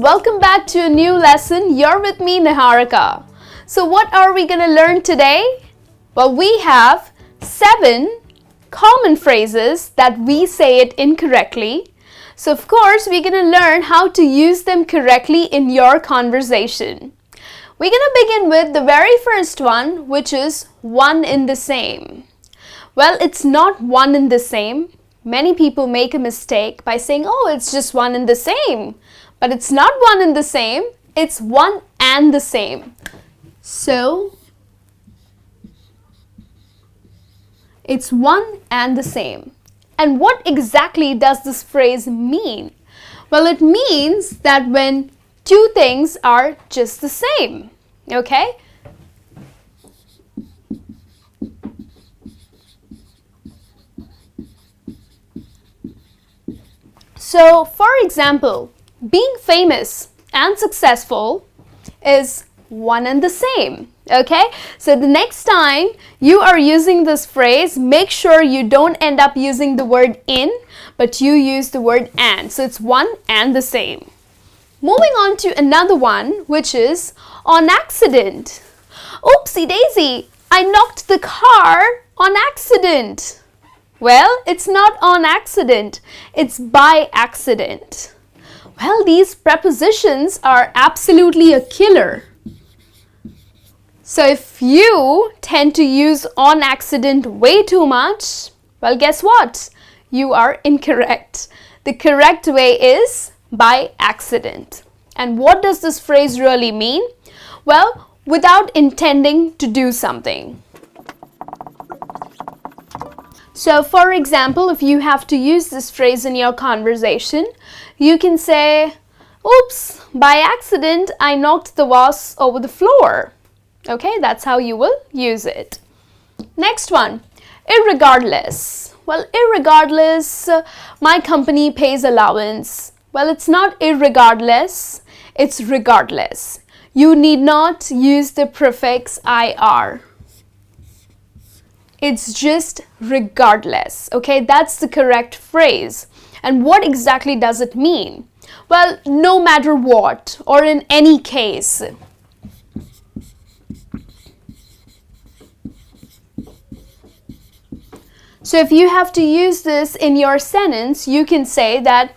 welcome back to a new lesson. You're with me, Niharika. So what are we going to learn today? Well, we have 7 common phrases that we say it incorrectly. So of course, we're going to learn how to use them correctly in your conversation. We're going to begin with the very first one, which is one in the same. Well, it's not one in the same. Many people make a mistake by saying, oh, it's just one in the same. But it's not one and the same, it's one and the same. So, it's one and the same. And what exactly does this phrase mean? Well, it means that when two things are just the same, okay? So, for example, being famous and successful is one and the same, okay? So the next time you are using this phrase, make sure you don't end up using the word in, but you use the word and. So it's one and the same. Moving on to another one, which is on accident. Oopsie daisy, I knocked the car on accident. Well, it's not on accident, it's by accident. Well, these prepositions are absolutely a killer. So if you tend to use on accident way too much, well, guess what? You are incorrect. The correct way is by accident. And what does this phrase really mean? Well, without intending to do something. So, for example, if you have to use this phrase in your conversation, you can say, oops, by accident, I knocked the vase over the floor. Okay, that's how you will use it. Next one, irregardless. Well, irregardless, my company pays allowance. Well, it's not irregardless, it's regardless. You need not use the prefix IR. It's just regardless, okay? That's the correct phrase. And what exactly does it mean? Well, no matter what, or in any case. So if you have to use this in your sentence, you can say that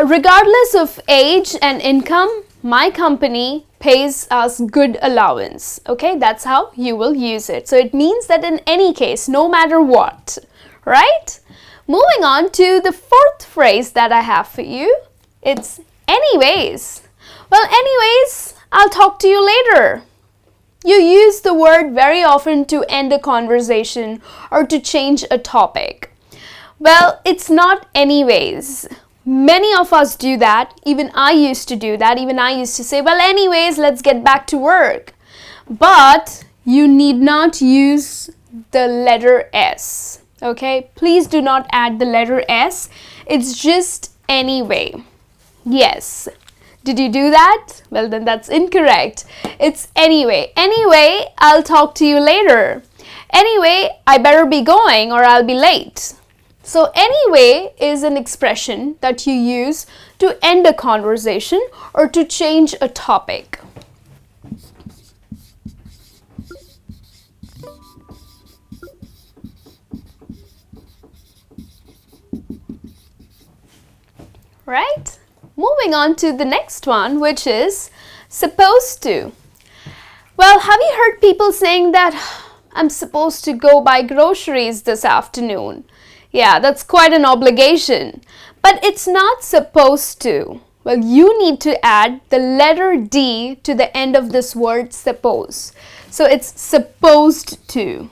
regardless of age and income, my company pays us good allowance. Okay, that's how you will use it. So it means that in any case, no matter what, right? Moving on to the fourth phrase that I have for you. It's anyways. Well, anyways, I'll talk to you later. You use the word very often to end a conversation or to change a topic. Well, it's not anyways. Many of us do that. Even I used to do that. Even I used to say, well, anyways, let's get back to work. But you need not use the letter S. Okay? Please do not add the letter S. It's just anyway. Yes. Did you do that? Well, then that's incorrect. It's anyway. Anyway, I'll talk to you later. Anyway, I better be going or I'll be late. So anyway is an expression that you use to end a conversation or to change a topic. Right? Moving on to the next one, which is supposed to. Well, have you heard people saying that I'm supposed to go buy groceries this afternoon? Yeah, that's quite an obligation. But it's not supposed to. Well, you need to add the letter D to the end of this word suppose. So it's supposed to.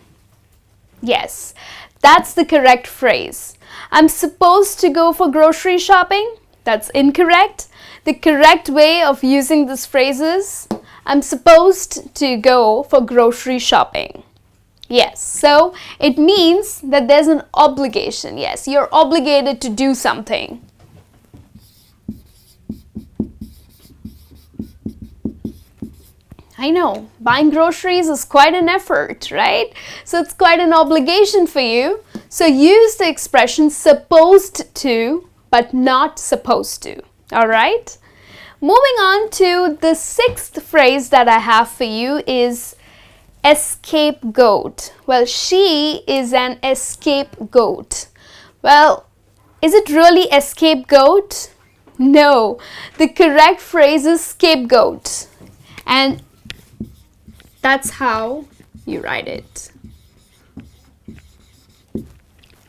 Yes, that's the correct phrase. I'm supposed to go for grocery shopping. That's incorrect. The correct way of using this phrase is I'm supposed to go for grocery shopping. Yes, so it means that there's an obligation. Yes, you're obligated to do something. I know, buying groceries is quite an effort, right? So it's quite an obligation for you. So use the expression supposed to, but not supposed to. All right? Moving on to the sixth phrase that I have for you is scapegoat. Well, she is an scapegoat. Well, is it really a scapegoat? No, the correct phrase is scapegoat. And that's how you write it.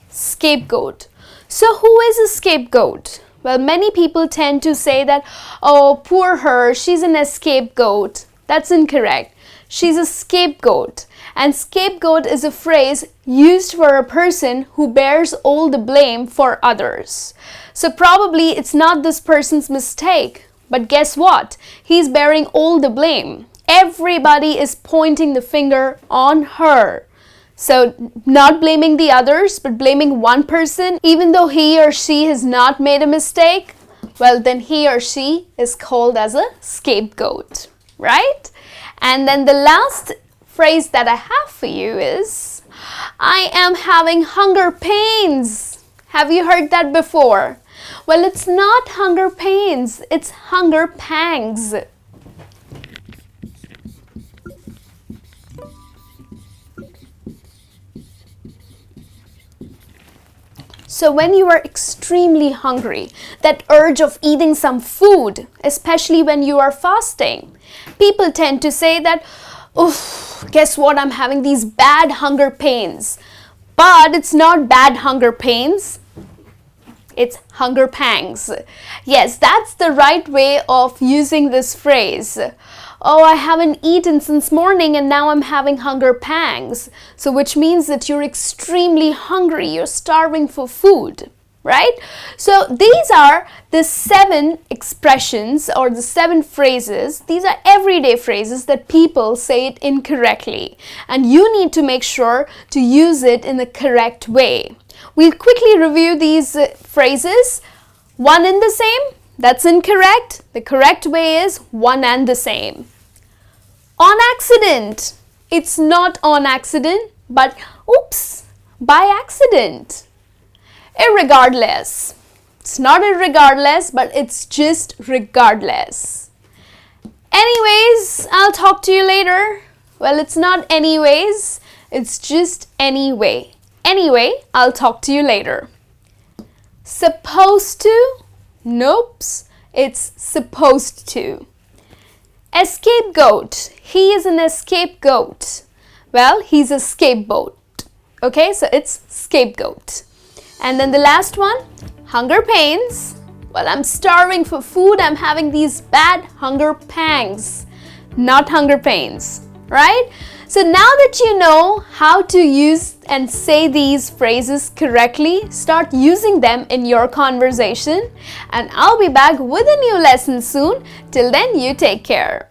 Scapegoat. So who is a scapegoat? Well, many people tend to say that, oh, poor her, she's an scapegoat. That's incorrect. She's a scapegoat. And scapegoat is a phrase used for a person who bears all the blame for others. So probably it's not this person's mistake. But guess what? He's bearing all the blame. Everybody is pointing the finger on her. So not blaming the others, but blaming one person, even though he or she has not made a mistake, well, then he or she is called as a scapegoat, right? And then the last phrase that I have for you is, I am having hunger pains. Have you heard that before? Well, it's not hunger pains, it's hunger pangs. So when you are extremely hungry, that urge of eating some food, especially when you are fasting, people tend to say that, oof, guess what, I'm having these bad hunger pains. But it's not bad hunger pains, it's hunger pangs. Yes, that's the right way of using this phrase. Oh, I haven't eaten since morning and now I'm having hunger pangs. So which means that you're extremely hungry, you're starving for food, right? So these are the 7 expressions or the 7 phrases. These are everyday phrases that people say it incorrectly. And you need to make sure to use it in the correct way. We'll quickly review these phrases. One and the same, that's incorrect. The correct way is one and the same. On accident. It's not on accident, but oops, by accident. Irregardless. It's not irregardless, but it's just regardless. Anyways, I'll talk to you later. Well, it's not anyways, it's just anyway. Anyway, I'll talk to you later. Supposed to? Nope, it's supposed to. Scapegoat. He is an scapegoat. Well, he's a scapegoat. Okay, so it's scapegoat. And then the last one, hunger pains. Well, I'm starving for food. I'm having these bad hunger pangs, not hunger pains, right? So now that you know how to use and say these phrases correctly, start using them in your conversation. And I'll be back with a new lesson soon. Till then, you take care.